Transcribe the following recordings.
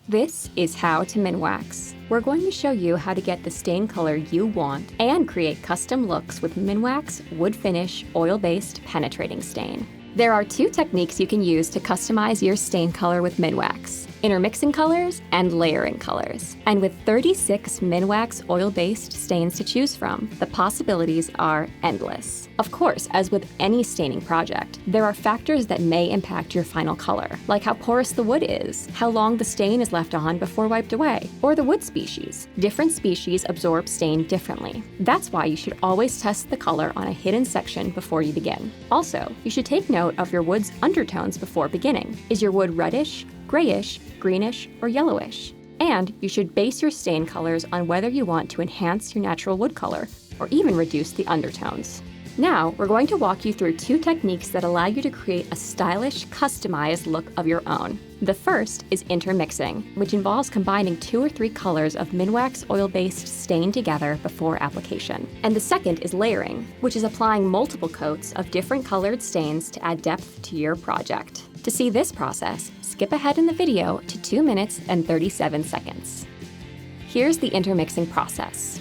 This is How to Minwax. We're going to show you how to get the stain color you want and create custom looks with Minwax Wood Finish Oil-Based Penetrating Stain. There are two techniques you can use to customize your stain color with Minwax: intermixing colors and layering colors. And with 36 Minwax oil-based stains to choose from, the possibilities are endless. Of course, as with any staining project, there are factors that may impact your final color, like how porous the wood is, how long the stain is left on before wiped away, or the wood species. Different species absorb stain differently. That's why you should always test the color on a hidden section before you begin. Also, you should take note of your wood's undertones before beginning. Is your wood reddish, grayish, greenish, or yellowish? And you should base your stain colors on whether you want to enhance your natural wood color or even reduce the undertones. Now, we're going to walk you through two techniques that allow you to create a stylish, customized look of your own. The first is intermixing, which involves combining 2 or 3 colors of Minwax oil-based stain together before application. And the second is layering, which is applying multiple coats of different colored stains to add depth to your project. To see this process, skip ahead in the video to 2 minutes and 37 seconds. Here's the intermixing process.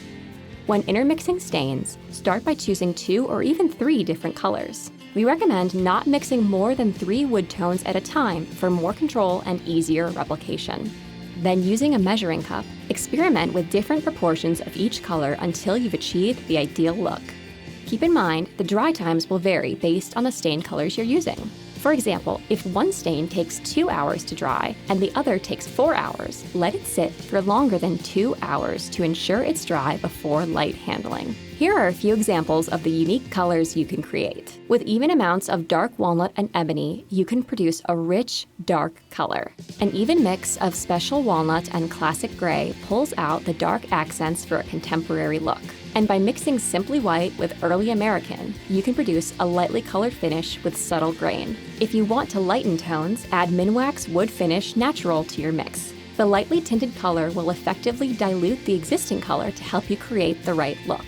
When intermixing stains, start by choosing 2 or even 3 different colors. We recommend not mixing more than 3 wood tones at a time for more control and easier replication. Then, using a measuring cup, experiment with different proportions of each color until you've achieved the ideal look. Keep in mind, the dry times will vary based on the stain colors you're using. For example, if one stain takes 2 hours to dry and the other takes 4 hours, let it sit for longer than 2 hours to ensure it's dry before light handling. Here are a few examples of the unique colors you can create. With even amounts of dark walnut and ebony, you can produce a rich, dark color. An even mix of special walnut and classic gray pulls out the dark accents for a contemporary look. And by mixing Simply White with Early American, you can produce a lightly colored finish with subtle grain. If you want to lighten tones, add Minwax Wood Finish Natural to your mix. The lightly tinted color will effectively dilute the existing color to help you create the right look.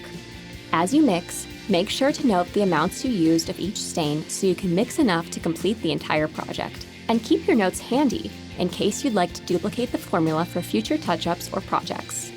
As you mix, make sure to note the amounts you used of each stain so you can mix enough to complete the entire project. And keep your notes handy in case you'd like to duplicate the formula for future touch-ups or projects.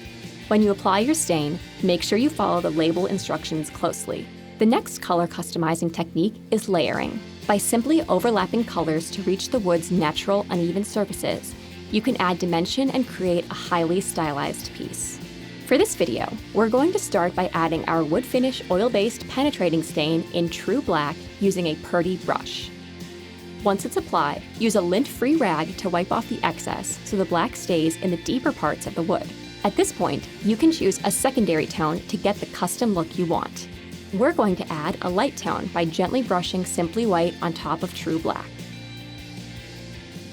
When you apply your stain, make sure you follow the label instructions closely. The next color customizing technique is layering. By simply overlapping colors to reach the wood's natural uneven surfaces, you can add dimension and create a highly stylized piece. For this video, we're going to start by adding our Wood Finish oil-based penetrating stain in true black using a Purdy brush. Once it's applied, use a lint-free rag to wipe off the excess so the black stays in the deeper parts of the wood. At this point, you can choose a secondary tone to get the custom look you want. We're going to add a light tone by gently brushing Simply White on top of true black.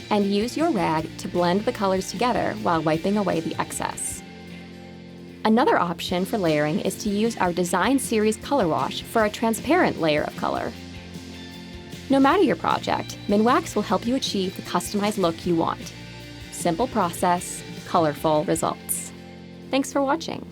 And use your rag to blend the colors together while wiping away the excess. Another option for layering is to use our Design Series Color Wash for a transparent layer of color. No matter your project, Minwax will help you achieve the customized look you want. Simple process, colorful results. Thanks for watching.